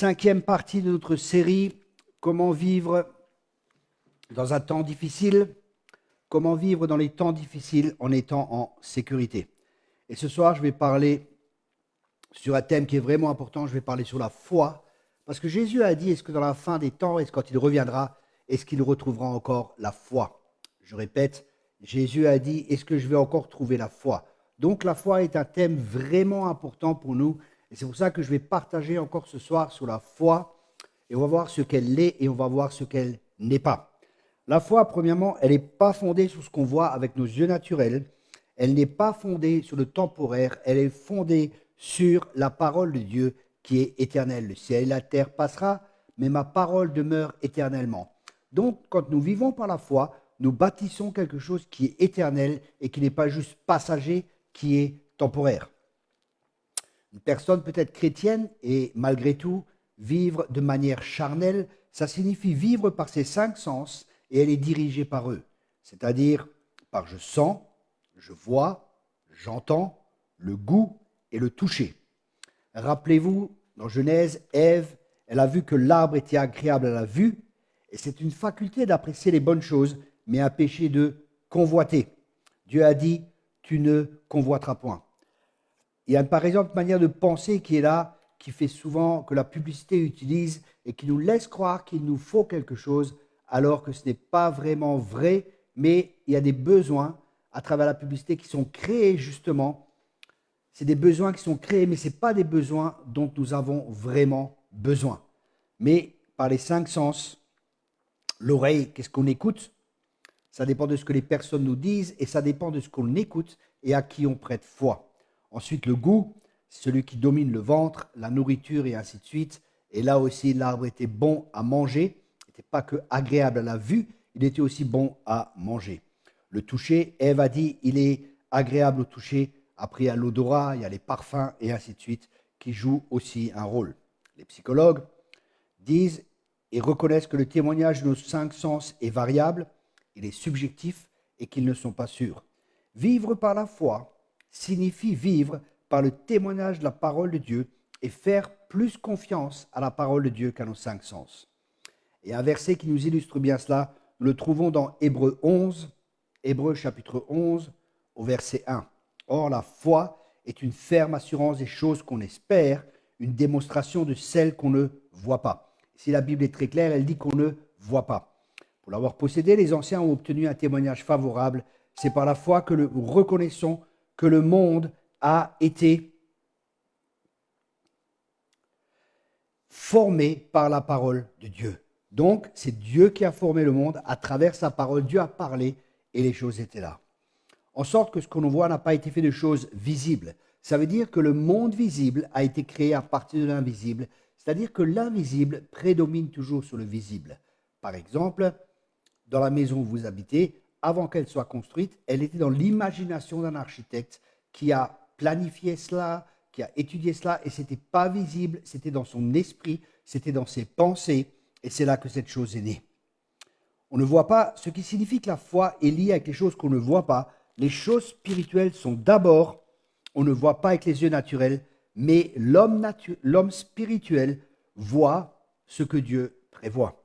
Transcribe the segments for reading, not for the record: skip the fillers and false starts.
5e partie de notre série « Comment vivre dans un temps difficile ?» Comment vivre dans les temps difficiles en étant en sécurité. Et ce soir, je vais parler sur un thème qui est vraiment important. Je vais parler sur la foi. Parce que Jésus a dit, est-ce que dans la fin des temps, est-ce quand il reviendra, est-ce qu'il retrouvera encore la foi? Je répète, Jésus a dit, est-ce que je vais encore trouver la foi? Donc la foi est un thème vraiment important pour nous. Et c'est pour ça que je vais partager encore ce soir sur la foi. Et on va voir ce qu'elle est et on va voir ce qu'elle n'est pas. La foi, premièrement, elle n'est pas fondée sur ce qu'on voit avec nos yeux naturels. Elle n'est pas fondée sur le temporaire. Elle est fondée sur la parole de Dieu qui est éternelle. Le ciel et la terre passera, mais ma parole demeure éternellement. Donc, quand nous vivons par la foi, nous bâtissons quelque chose qui est éternel et qui n'est pas juste passager, qui est temporaire. Une personne peut être chrétienne et malgré tout vivre de manière charnelle, ça signifie vivre par ses 5 sens et elle est dirigée par eux. C'est-à-dire par je sens, je vois, j'entends, le goût et le toucher. Rappelez-vous, dans Genèse, Ève, elle a vu que l'arbre était agréable à la vue et c'est une faculté d'apprécier les bonnes choses, mais un péché de convoiter. Dieu a dit, tu ne convoiteras point. Il y a par exemple une manière de penser qui est là, qui fait souvent que la publicité utilise et qui nous laisse croire qu'il nous faut quelque chose alors que ce n'est pas vraiment vrai, mais il y a des besoins à travers la publicité qui sont créés justement. C'est des besoins qui sont créés, mais ce n'est pas des besoins dont nous avons vraiment besoin. Mais par les 5 sens, l'oreille, qu'est-ce qu'on écoute? Ça dépend de ce que les personnes nous disent et ça dépend de ce qu'on écoute et à qui on prête foi. Ensuite, le goût, celui qui domine le ventre, la nourriture et ainsi de suite. Et là aussi, l'arbre était bon à manger. Il n'était pas que agréable à la vue, il était aussi bon à manger. Le toucher, Ève a dit, il est agréable au toucher. Après, il y a l'odorat, il y a les parfums et ainsi de suite qui jouent aussi un rôle. Les psychologues disent et reconnaissent que le témoignage de nos 5 sens est variable, il est subjectif et qu'ils ne sont pas sûrs. Vivre par la foi signifie vivre par le témoignage de la parole de Dieu et faire plus confiance à la parole de Dieu qu'à nos 5 sens. Et un verset qui nous illustre bien cela, nous le trouvons dans Hébreux 11, Hébreux chapitre 11, au verset 1. Or, la foi est une ferme assurance des choses qu'on espère, une démonstration de celles qu'on ne voit pas. Si la Bible est très claire, elle dit qu'on ne voit pas. Pour l'avoir possédé, les anciens ont obtenu un témoignage favorable. C'est par la foi que nous reconnaissons que le monde a été formé par la parole de Dieu. Donc, c'est Dieu qui a formé le monde à travers sa parole. Dieu a parlé et les choses étaient là. En sorte que ce qu'on voit n'a pas été fait de choses visibles. Ça veut dire que le monde visible a été créé à partir de l'invisible. C'est-à-dire que l'invisible prédomine toujours sur le visible. Par exemple, dans la maison où vous habitez, avant qu'elle soit construite, elle était dans l'imagination d'un architecte qui a planifié cela, qui a étudié cela, et ce n'était pas visible, c'était dans son esprit, c'était dans ses pensées, et c'est là que cette chose est née. On ne voit pas, ce qui signifie que la foi est liée avec les choses qu'on ne voit pas. Les choses spirituelles sont d'abord, on ne voit pas avec les yeux naturels, mais l'homme spirituel voit ce que Dieu prévoit.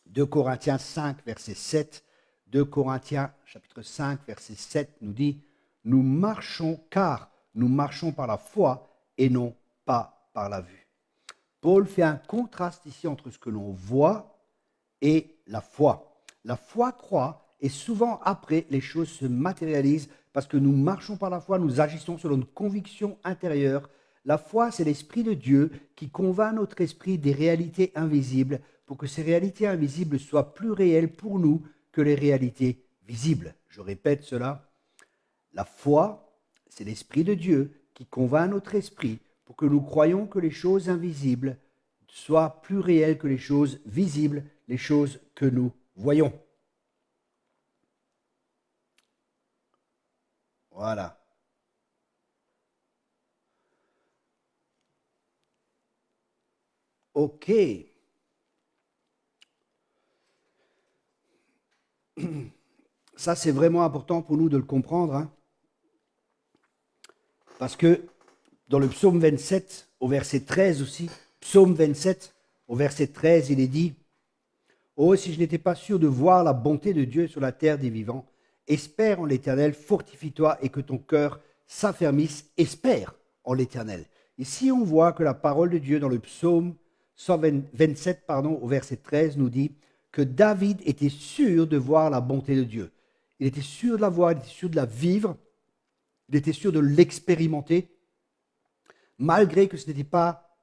2 Corinthiens 5, verset 7, 2 Corinthiens chapitre 5, verset 7 nous dit « Nous marchons car nous marchons par la foi et non pas par la vue. » Paul fait un contraste ici entre ce que l'on voit et la foi. La foi croit et souvent après les choses se matérialisent parce que nous marchons par la foi, nous agissons selon une conviction intérieure. La foi, c'est l'Esprit de Dieu qui convainc notre esprit des réalités invisibles pour que ces réalités invisibles soient plus réelles pour nous que les réalités visibles. Je répète cela. La foi, c'est l'Esprit de Dieu qui convainc notre esprit pour que nous croyions que les choses invisibles soient plus réelles que les choses visibles, les choses que nous voyons. Voilà. OK. Ça, c'est vraiment important pour nous de le comprendre, hein, parce que dans le psaume 27, au verset 13 aussi, Psaume 27, au verset 13, il est dit « Oh, si je n'étais pas sûr de voir la bonté de Dieu sur la terre des vivants, espère en l'Éternel, fortifie-toi et que ton cœur s'affermisse, espère en l'Éternel. » Ici, on voit que la parole de Dieu dans le psaume 127, au verset 13, nous dit que David était sûr de voir la bonté de Dieu. Il était sûr de la voir, il était sûr de la vivre, il était sûr de l'expérimenter, malgré que ce n'était pas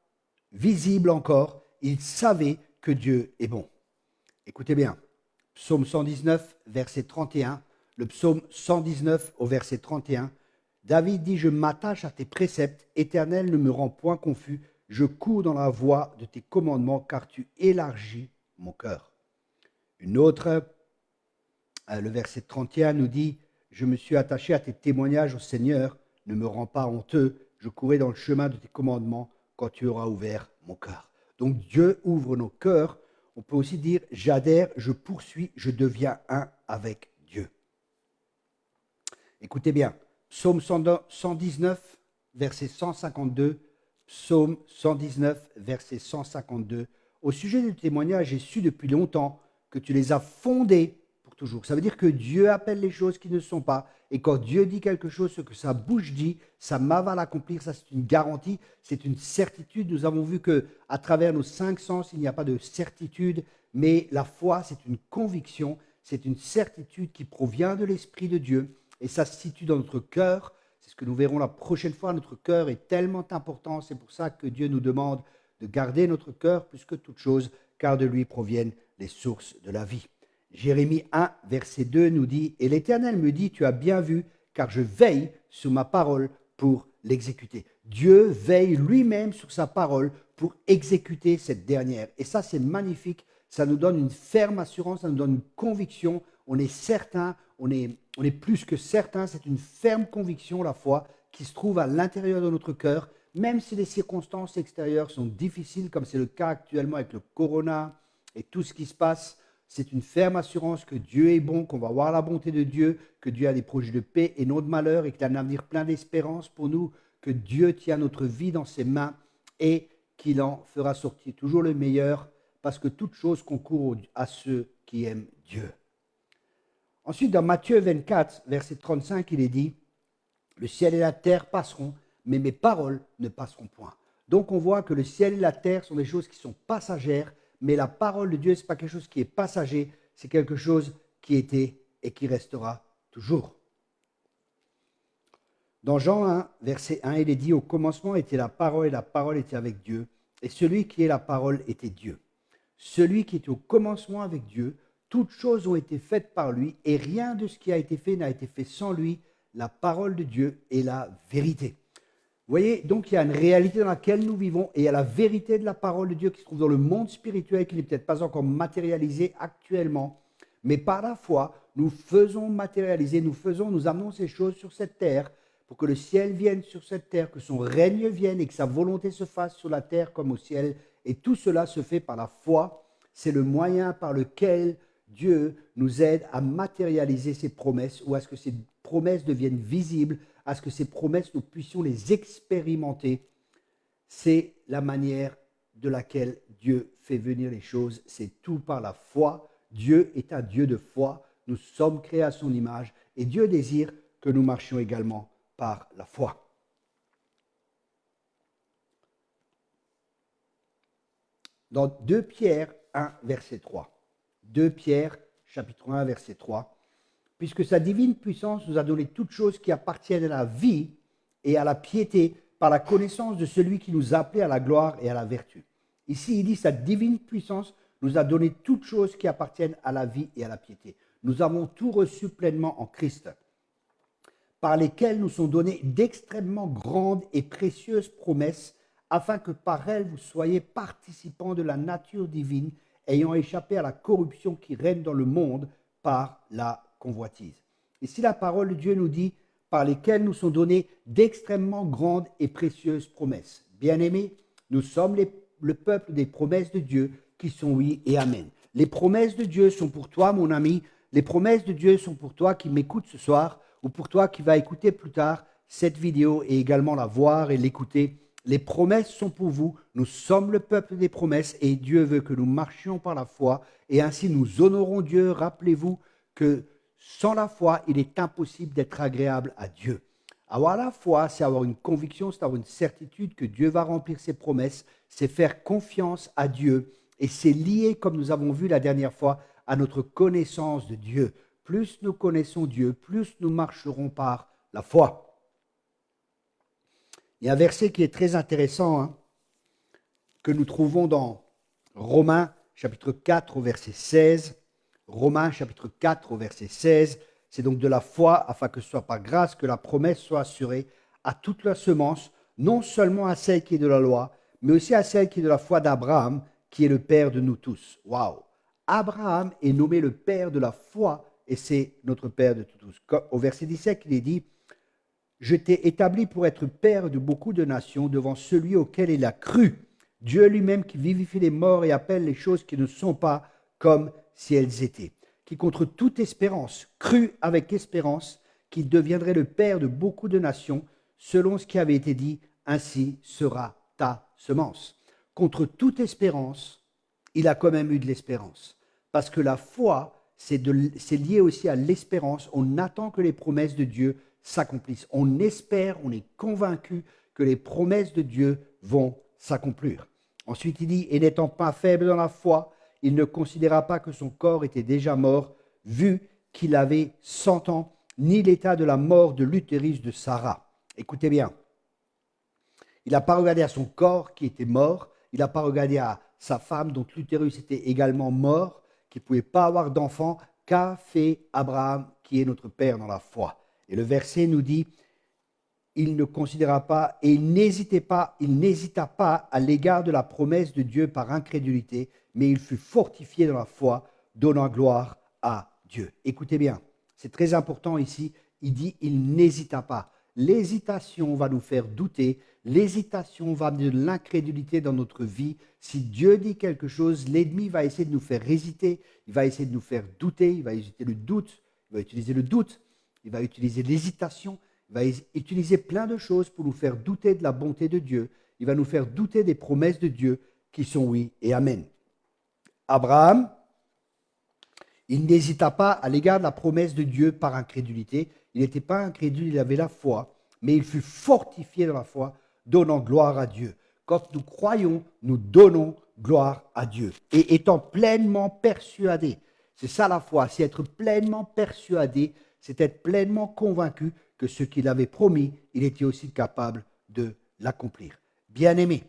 visible encore, il savait que Dieu est bon. Écoutez bien, psaume 119, verset 31, le psaume 119 au verset 31, David dit « Je m'attache à tes préceptes, Éternel ne me rend point confus, je cours dans la voie de tes commandements, car tu élargis mon cœur. » Une autre, le verset 31 nous dit « Je me suis attaché à tes témoignages, au Seigneur, ne me rends pas honteux, je courais dans le chemin de tes commandements quand tu auras ouvert mon cœur. » Donc Dieu ouvre nos cœurs. On peut aussi dire « J'adhère, je poursuis, je deviens un avec Dieu. » Écoutez bien, psaume 119, verset 152, psaume 119, verset 152. Au sujet du témoignage, j'ai su depuis longtemps que tu les as fondés pour toujours. Ça veut dire que Dieu appelle les choses qui ne sont pas. Et quand Dieu dit quelque chose, ce que sa bouche dit, sa main va l'accomplir. Ça, c'est une garantie, c'est une certitude. Nous avons vu qu'à travers nos 5 sens, il n'y a pas de certitude, mais la foi, c'est une conviction, c'est une certitude qui provient de l'Esprit de Dieu. Et ça se situe dans notre cœur. C'est ce que nous verrons la prochaine fois. Notre cœur est tellement important. C'est pour ça que Dieu nous demande de garder notre cœur plus que toute chose, car de lui proviennent les sources de la vie. Jérémie 1, verset 2 nous dit « Et l'Éternel me dit, tu as bien vu, car je veille sur ma parole pour l'exécuter. » Dieu veille lui-même sur sa parole pour exécuter cette dernière. Et ça, c'est magnifique. Ça nous donne une ferme assurance, ça nous donne une conviction. On est certain, on est plus que certain. C'est une ferme conviction, la foi, qui se trouve à l'intérieur de notre cœur, même si les circonstances extérieures sont difficiles, comme c'est le cas actuellement avec le corona et tout ce qui se passe. C'est une ferme assurance que Dieu est bon, qu'on va voir la bonté de Dieu, que Dieu a des projets de paix et non de malheur et qu'il a un avenir plein d'espérance pour nous, que Dieu tient notre vie dans ses mains et qu'il en fera sortir toujours le meilleur parce que toute chose concourt à ceux qui aiment Dieu. Ensuite, dans Matthieu 24, verset 35, il est dit « Le ciel et la terre passeront, mais mes paroles ne passeront point. » Donc on voit que le ciel et la terre sont des choses qui sont passagères, mais la parole de Dieu, ce n'est pas quelque chose qui est passager, c'est quelque chose qui était et qui restera toujours. Dans Jean 1, verset 1, il est dit « Au commencement était la parole et la parole était avec Dieu, et celui qui est la parole était Dieu. Celui qui est au commencement avec Dieu, toutes choses ont été faites par lui, et rien de ce qui a été fait n'a été fait sans lui. La parole de Dieu est la vérité. » Vous voyez, donc il y a une réalité dans laquelle nous vivons et il y a la vérité de la parole de Dieu qui se trouve dans le monde spirituel qui n'est peut-être pas encore matérialisé actuellement. Mais par la foi, nous faisons matérialiser, nous amenons ces choses sur cette terre pour que le ciel vienne sur cette terre, que son règne vienne et que sa volonté se fasse sur la terre comme au ciel. Et tout cela se fait par la foi. C'est le moyen par lequel Dieu nous aide à matérialiser ses promesses ou à ce que ces promesses deviennent visibles, à ce que ces promesses, nous puissions les expérimenter. C'est la manière de laquelle Dieu fait venir les choses. C'est tout par la foi. Dieu est un Dieu de foi. Nous sommes créés à son image et Dieu désire que nous marchions également par la foi. Dans 2 Pierre 1, verset 3. 2 Pierre, chapitre 1, verset 3. Puisque sa divine puissance nous a donné toutes choses qui appartiennent à la vie et à la piété par la connaissance de celui qui nous a appelés à la gloire et à la vertu. Ici, il dit sa divine puissance nous a donné toutes choses qui appartiennent à la vie et à la piété. Nous avons tout reçu pleinement en Christ, par lesquelles nous sont données d'extrêmement grandes et précieuses promesses, afin que par elles vous soyez participants de la nature divine, ayant échappé à la corruption qui règne dans le monde par la convoitise. Ici, la parole de Dieu nous dit, par lesquelles nous sont données d'extrêmement grandes et précieuses promesses. Bien-aimés, nous sommes le peuple des promesses de Dieu qui sont oui et amen. Les promesses de Dieu sont pour toi, mon ami. Les promesses de Dieu sont pour toi qui m'écoutes ce soir ou pour toi qui vas écouter plus tard cette vidéo et également la voir et l'écouter. Les promesses sont pour vous. Nous sommes le peuple des promesses et Dieu veut que nous marchions par la foi et ainsi nous honorons Dieu. Rappelez-vous que sans la foi, il est impossible d'être agréable à Dieu. Avoir la foi, c'est avoir une conviction, c'est avoir une certitude que Dieu va remplir ses promesses, c'est faire confiance à Dieu et c'est lié, comme nous avons vu la dernière fois, à notre connaissance de Dieu. Plus nous connaissons Dieu, plus nous marcherons par la foi. Il y a un verset qui est très intéressant que nous trouvons dans Romains chapitre 4 au verset 16. Romains chapitre 4 au verset 16. C'est donc de la foi, afin que ce soit par grâce que la promesse soit assurée à toute la semence, non seulement à celle qui est de la loi, mais aussi à celle qui est de la foi d'Abraham, qui est le père de nous tous. Waouh! Abraham est nommé le père de la foi et c'est notre père de tous. Au verset 17, il est dit « Je t'ai établi pour être père de beaucoup de nations devant celui auquel il a cru. Dieu lui-même qui vivifie les morts et appelle les choses qui ne sont pas comme si elles étaient. Qui contre toute espérance, crut avec espérance qu'il deviendrait le père de beaucoup de nations, selon ce qui avait été dit, ainsi sera ta semence. » Contre toute espérance, il a quand même eu de l'espérance. Parce que la foi, c'est lié aussi à l'espérance. On attend que les promesses de Dieu s'accomplissent. On espère, on est convaincu que les promesses de Dieu vont s'accomplir. Ensuite, il dit, et n'étant pas faible dans la foi, il ne considéra pas que son corps était déjà mort, vu qu'il avait 100 ans, ni l'état de la mort de l'utérus de Sarah. Écoutez bien, il n'a pas regardé à son corps qui était mort, il n'a pas regardé à sa femme dont l'utérus était également mort, qui ne pouvait pas avoir d'enfant. Qu'a fait Abraham, qui est notre père dans la foi? Et le verset nous dit, il ne considéra pas et il n'hésita pas à l'égard de la promesse de Dieu par incrédulité, mais il fut fortifié dans la foi, donnant gloire à Dieu. Écoutez bien, c'est très important ici, il dit il n'hésita pas. L'hésitation va nous faire douter, l'hésitation va amener de l'incrédulité dans notre vie. Si Dieu dit quelque chose, l'ennemi va essayer de nous faire hésiter, il va essayer de nous faire douter, il va utiliser le doute, il va utiliser l'hésitation, il va utiliser plein de choses pour nous faire douter de la bonté de Dieu, il va nous faire douter des promesses de Dieu qui sont oui et amen. Abraham, il n'hésita pas à l'égard de la promesse de Dieu par incrédulité. Il n'était pas incrédule, il avait la foi, mais il fut fortifié dans la foi, donnant gloire à Dieu. Quand nous croyons, nous donnons gloire à Dieu. Et étant pleinement persuadé, c'est ça la foi, c'est être pleinement persuadé, c'est être pleinement convaincu que ce qu'il avait promis, il était aussi capable de l'accomplir. Bien-aimés,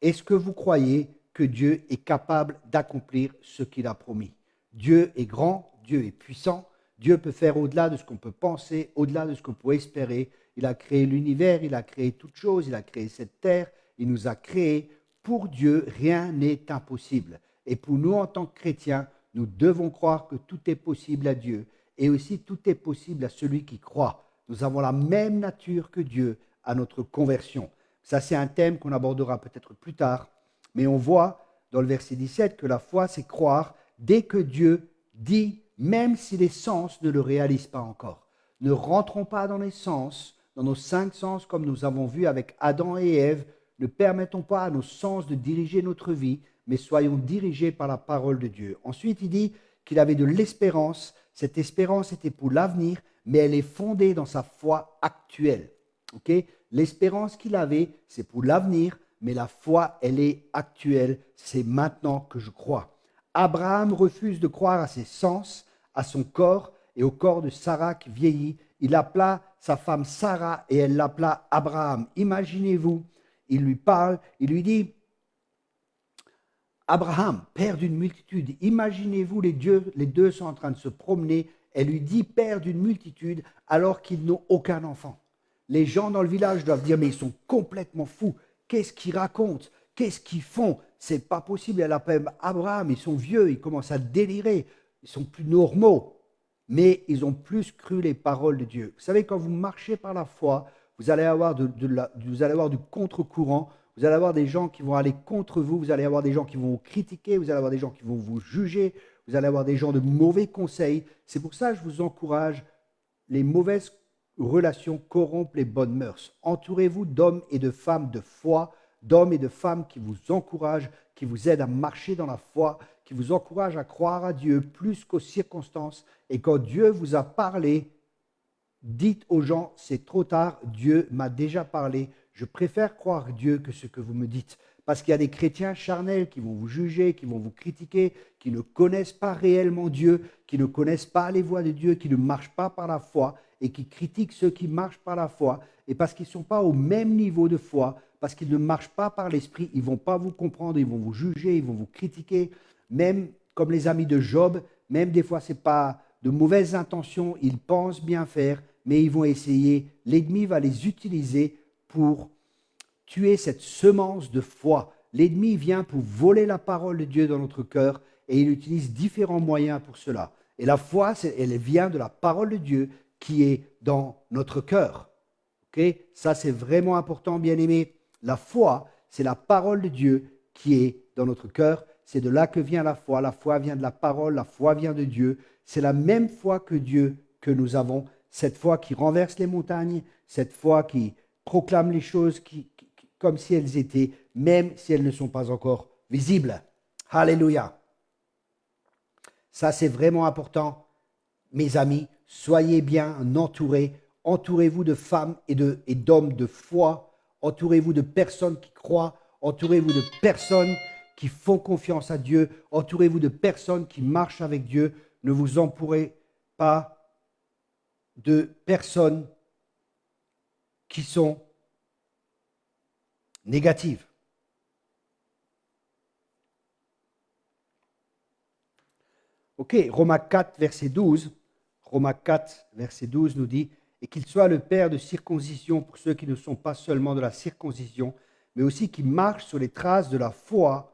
est-ce que vous croyez que Dieu est capable d'accomplir ce qu'il a promis? Dieu est grand, Dieu est puissant, Dieu peut faire au-delà de ce qu'on peut penser, au-delà de ce qu'on peut espérer. Il a créé l'univers, il a créé toutes choses, il a créé cette terre, il nous a créés. Pour Dieu, rien n'est impossible. Et pour nous, en tant que chrétiens, nous devons croire que tout est possible à Dieu. Et aussi, tout est possible à celui qui croit. Nous avons la même nature que Dieu à notre conversion. Ça, c'est un thème qu'on abordera peut-être plus tard. Mais on voit dans le verset 17 que la foi, c'est croire dès que Dieu dit, même si les sens ne le réalisent pas encore. Ne rentrons pas dans les sens, dans nos 5 sens comme nous avons vu avec Adam et Ève. Ne permettons pas à nos sens de diriger notre vie, mais soyons dirigés par la parole de Dieu. Ensuite, il dit qu'il avait de l'espérance. Cette espérance était pour l'avenir, mais elle est fondée dans sa foi actuelle. Okay? L'espérance qu'il avait, c'est pour l'avenir, mais la foi, elle est actuelle. C'est maintenant que je crois. Abraham refuse de croire à ses sens, à son corps et au corps de Sarah qui vieillit. Il appela sa femme Sarah et elle l'appela Abraham. Imaginez-vous, il lui parle, il lui dit Abraham, père d'une multitude. Imaginez-vous, les deux sont en train de se promener. Elle lui dit père d'une multitude alors qu'ils n'ont aucun enfant. Les gens dans le village doivent dire mais ils sont complètement fous. Qu'est-ce qu'ils racontent? Qu'est-ce qu'ils font? C'est pas possible. Elle appelle Abraham, ils sont vieux, ils commencent à délirer. Ils sont plus normaux. Mais ils ont plus cru les paroles de Dieu. Vous savez, quand vous marchez par la foi, vous allez avoir vous allez avoir du contre-courant. Vous allez avoir des gens qui vont aller contre vous. Vous allez avoir des gens qui vont vous critiquer. Vous allez avoir des gens qui vont vous juger. Vous allez avoir des gens de mauvais conseils. C'est pour ça que je vous encourage. Les mauvaises relations corrompent les bonnes mœurs. Entourez-vous d'hommes et de femmes de foi, d'hommes et de femmes qui vous encouragent, qui vous aident à marcher dans la foi, qui vous encouragent à croire à Dieu plus qu'aux circonstances. Et quand Dieu vous a parlé, dites aux gens, c'est trop tard, Dieu m'a déjà parlé. Je préfère croire Dieu que ce que vous me dites. Parce qu'il y a des chrétiens charnels qui vont vous juger, qui vont vous critiquer, qui ne connaissent pas réellement Dieu, qui ne connaissent pas les voies de Dieu, qui ne marchent pas par la foi et qui critiquent ceux qui marchent par la foi. Et parce qu'ils ne sont pas au même niveau de foi, parce qu'ils ne marchent pas par l'esprit, ils ne vont pas vous comprendre, ils vont vous juger, ils vont vous critiquer. Même comme les amis de Job, même des fois, ce n'est pas de mauvaises intentions, ils pensent bien faire, mais ils vont essayer, l'ennemi va les utiliser pour tuer cette semence de foi. L'ennemi vient pour voler la parole de Dieu dans notre cœur et il utilise différents moyens pour cela. Et la foi, elle vient de la parole de Dieu qui est dans notre cœur. Okay? Ça, c'est vraiment important, bien-aimés. La foi, c'est la parole de Dieu qui est dans notre cœur. C'est de là que vient la foi. La foi vient de la parole, la foi vient de Dieu. C'est la même foi que Dieu que nous avons. Cette foi qui renverse les montagnes, cette foi qui proclame les choses comme si elles étaient, même si elles ne sont pas encore visibles. Alléluia. Ça, c'est vraiment important. Mes amis, soyez bien entourés. Entourez-vous de femmes et d'hommes de foi. Entourez-vous de personnes qui croient. Entourez-vous de personnes qui font confiance à Dieu. Entourez-vous de personnes qui marchent avec Dieu. Ne vous entourez pas de personnes qui sont négatives. Ok, Romains 4, verset 12. Romains 4, verset 12 nous dit « Et qu'il soit le Père de circoncision pour ceux qui ne sont pas seulement de la circoncision, mais aussi qui marchent sur les traces de la foi,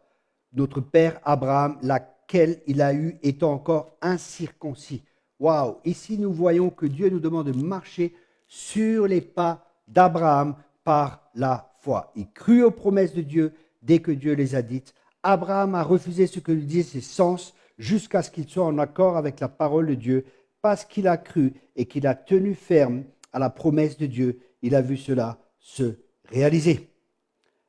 notre Père Abraham, laquelle il a eue étant encore incirconcis. » Waouh! Ici, nous voyons que Dieu nous demande de marcher sur les pas d'Abraham par la foi. Il crut aux promesses de Dieu dès que Dieu les a dites. Abraham a refusé ce que lui disaient ses sens jusqu'à ce qu'il soit en accord avec la parole de Dieu. Parce qu'il a cru et qu'il a tenu ferme à la promesse de Dieu, il a vu cela se réaliser.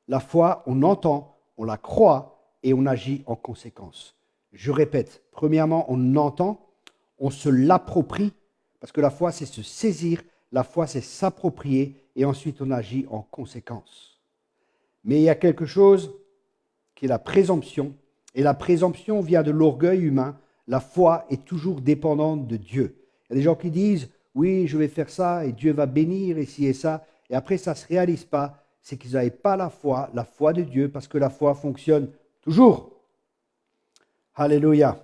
La foi, on entend, on la croit et on agit en conséquence. Je répète, premièrement, on entend, on se l'approprie, parce que la foi, c'est se saisir, la foi, c'est s'approprier, et ensuite on agit en conséquence. Mais il y a quelque chose qui est la présomption, et la présomption vient de l'orgueil humain. La foi est toujours dépendante de Dieu. Il y a des gens qui disent, oui, je vais faire ça, et Dieu va bénir, et ci et ça, et après ça ne se réalise pas, c'est qu'ils n'avaient pas la foi de Dieu, parce que la foi fonctionne toujours. Alléluia.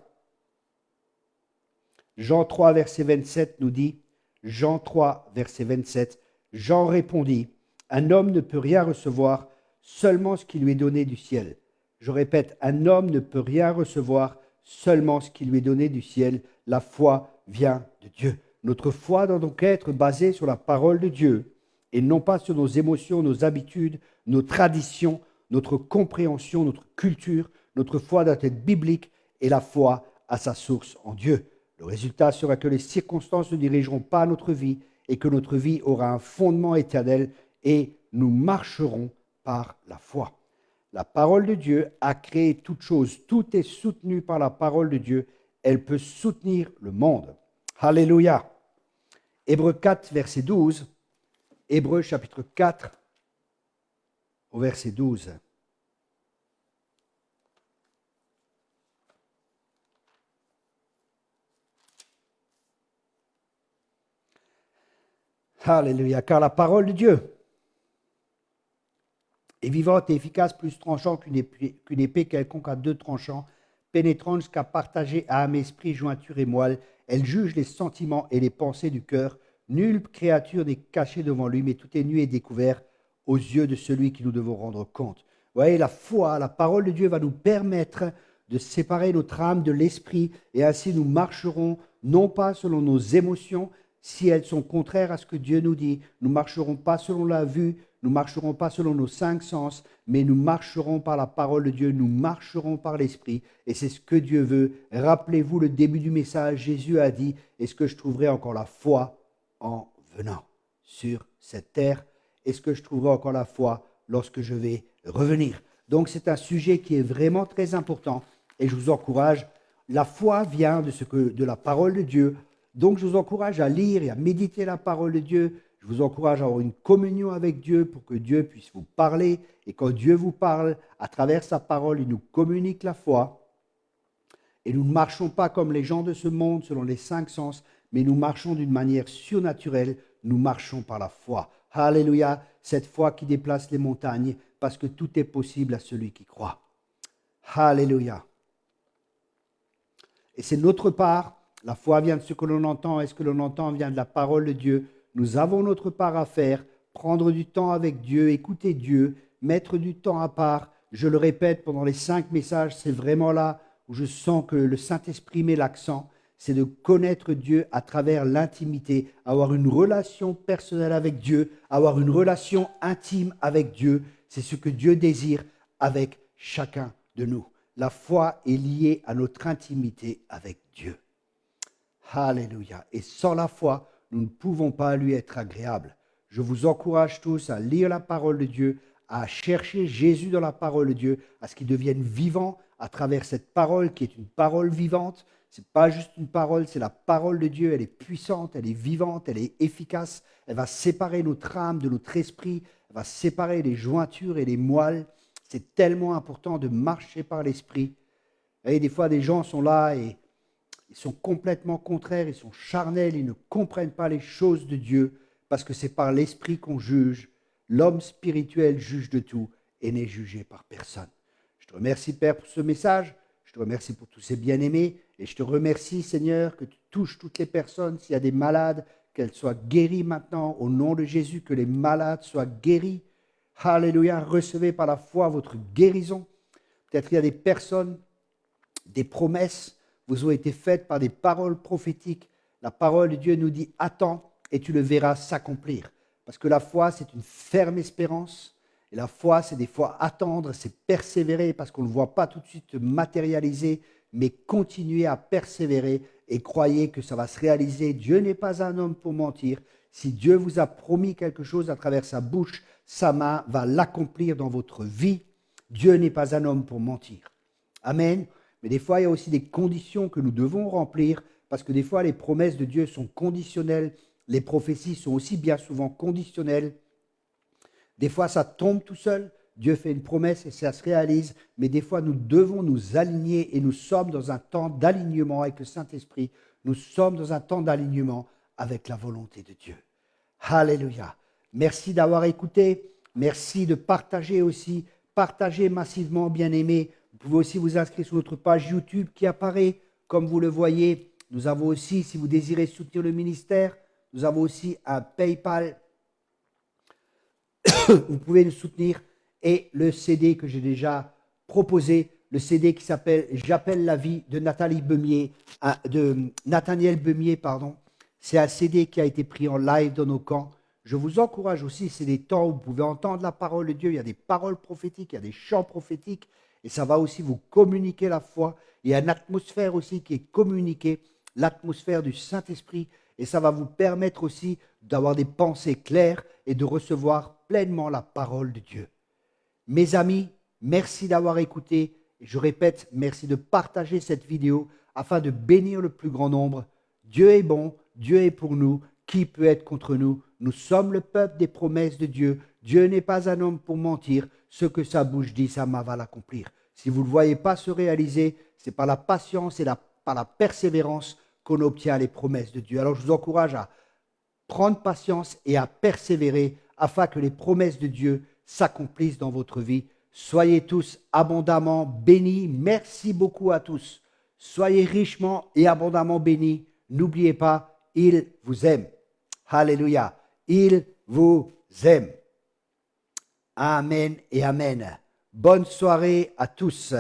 Jean 3, verset 27 nous dit, Jean 3, verset 27, Jean répondit, un homme ne peut rien recevoir, seulement ce qui lui est donné du ciel. Je répète, un homme ne peut rien recevoir, seulement ce qui lui est donné du ciel. La foi vient de Dieu. Notre foi doit donc être basée sur la parole de Dieu et non pas sur nos émotions, nos habitudes, nos traditions, notre compréhension, notre culture. Notre foi doit être biblique et la foi a sa source en Dieu. Le résultat sera que les circonstances ne dirigeront pas notre vie et que notre vie aura un fondement éternel et nous marcherons par la foi. La parole de Dieu a créé toute chose. Tout est soutenu par la parole de Dieu. Elle peut soutenir le monde. Alléluia. Hébreux 4, verset 12. Hébreux chapitre 4, au verset 12. Alléluia. Car la parole de Dieu est vivante et efficace, plus tranchant qu'une épée quelconque à deux tranchants, pénétrante jusqu'à partager âme, esprit, jointure et moelle. Elle juge les sentiments et les pensées du cœur. Nulle créature n'est cachée devant lui, mais tout est nu et découvert aux yeux de celui qui nous devons rendre compte. Vous voyez, la foi, la parole de Dieu va nous permettre de séparer notre âme de l'esprit et ainsi nous marcherons non pas selon nos émotions, si elles sont contraires à ce que Dieu nous dit. Nous ne marcherons pas selon la vue, nous ne marcherons pas selon nos cinq sens, mais nous marcherons par la parole de Dieu, nous marcherons par l'Esprit, et c'est ce que Dieu veut. Rappelez-vous le début du message, Jésus a dit, est-ce que je trouverai encore la foi en venant? sur cette terre. Est-ce que je trouverai encore la foi lorsque je vais revenir? Donc c'est un sujet qui est vraiment très important et je vous encourage. La foi vient de la parole de Dieu. Donc je vous encourage à lire et à méditer la parole de Dieu. Je vous encourage à avoir une communion avec Dieu pour que Dieu puisse vous parler. Et quand Dieu vous parle, à travers sa parole, il nous communique la foi. Et nous ne marchons pas comme les gens de ce monde selon les 5 sens, mais nous marchons d'une manière surnaturelle. Nous marchons par la foi. Alléluia, cette foi qui déplace les montagnes, parce que tout est possible à celui qui croit. Alléluia. Et c'est notre part. La foi vient de ce que l'on entend, et ce que l'on entend vient de la parole de Dieu. Nous avons notre part à faire, prendre du temps avec Dieu, écouter Dieu, mettre du temps à part. Je le répète, pendant les 5 messages, c'est vraiment là où je sens que le Saint-Esprit met l'accent, c'est de connaître Dieu à travers l'intimité, avoir une relation personnelle avec Dieu, avoir une relation intime avec Dieu. C'est ce que Dieu désire avec chacun de nous. La foi est liée à notre intimité avec Dieu. Alléluia. Et sans la foi, nous ne pouvons pas lui être agréables. Je vous encourage tous à lire la parole de Dieu, à chercher Jésus dans la parole de Dieu, à ce qu'il devienne vivant à travers cette parole qui est une parole vivante. Ce n'est pas juste une parole, c'est la parole de Dieu. Elle est puissante, elle est vivante, elle est efficace. Elle va séparer notre âme de notre esprit. Elle va séparer les jointures et les moelles. C'est tellement important de marcher par l'esprit. Vous voyez, des fois, des gens sont là et ils sont complètement contraires, ils sont charnels, ils ne comprennent pas les choses de Dieu parce que c'est par l'esprit qu'on juge. L'homme spirituel juge de tout et n'est jugé par personne. Je te remercie, Père, pour ce message. Je te remercie pour tous ces bien-aimés. Et je te remercie, Seigneur, que tu touches toutes les personnes. S'il y a des malades, qu'elles soient guéries maintenant. Au nom de Jésus, que les malades soient guéris. Alléluia. Recevez par la foi votre guérison. Peut-être il y a des personnes, des promesses vous ont été faites par des paroles prophétiques. La parole de Dieu nous dit « Attends et tu le verras s'accomplir ». Parce que la foi, c'est une ferme espérance. Et la foi, c'est des fois attendre, c'est persévérer parce qu'on ne le voit pas tout de suite matérialiser, mais continuer à persévérer et croyez que ça va se réaliser. Dieu n'est pas un homme pour mentir. Si Dieu vous a promis quelque chose à travers sa bouche, sa main va l'accomplir dans votre vie. Dieu n'est pas un homme pour mentir. Amen. Mais des fois, il y a aussi des conditions que nous devons remplir parce que des fois, les promesses de Dieu sont conditionnelles. Les prophéties sont aussi bien souvent conditionnelles. Des fois, ça tombe tout seul. Dieu fait une promesse et ça se réalise. Mais des fois, nous devons nous aligner et nous sommes dans un temps d'alignement avec le Saint-Esprit. Nous sommes dans un temps d'alignement avec la volonté de Dieu. Alléluia. Merci d'avoir écouté. Merci de partager aussi. Partagez massivement, bien-aimés. Vous pouvez aussi vous inscrire sur notre page YouTube qui apparaît. Comme vous le voyez, nous avons aussi, si vous désirez soutenir le ministère, nous avons aussi un PayPal. Vous pouvez nous soutenir. Et le CD que j'ai déjà proposé, le CD qui s'appelle « J'appelle la vie » de Nathaniel Beumier, pardon. C'est un CD qui a été pris en live dans nos camps. Je vous encourage aussi, c'est des temps où vous pouvez entendre la parole de Dieu. Il y a des paroles prophétiques, il y a des chants prophétiques. Et ça va aussi vous communiquer la foi. Il y a une atmosphère aussi qui est communiquée, l'atmosphère du Saint-Esprit. Et ça va vous permettre aussi d'avoir des pensées claires et de recevoir pleinement la parole de Dieu. Mes amis, merci d'avoir écouté. Et je répète, merci de partager cette vidéo afin de bénir le plus grand nombre. Dieu est bon, Dieu est pour nous. Qui peut être contre nous? Nous sommes le peuple des promesses de Dieu. Dieu n'est pas un homme pour mentir. Ce que sa bouche dit, sa main va l'accomplir. Si vous ne le voyez pas se réaliser, c'est par la patience et par la persévérance qu'on obtient les promesses de Dieu. Alors je vous encourage à prendre patience et à persévérer afin que les promesses de Dieu s'accomplissent dans votre vie. Soyez tous abondamment bénis. Merci beaucoup à tous. Soyez richement et abondamment bénis. N'oubliez pas, il vous aime. Alléluia. Il vous aime. Amen et amen. Bonne soirée à tous.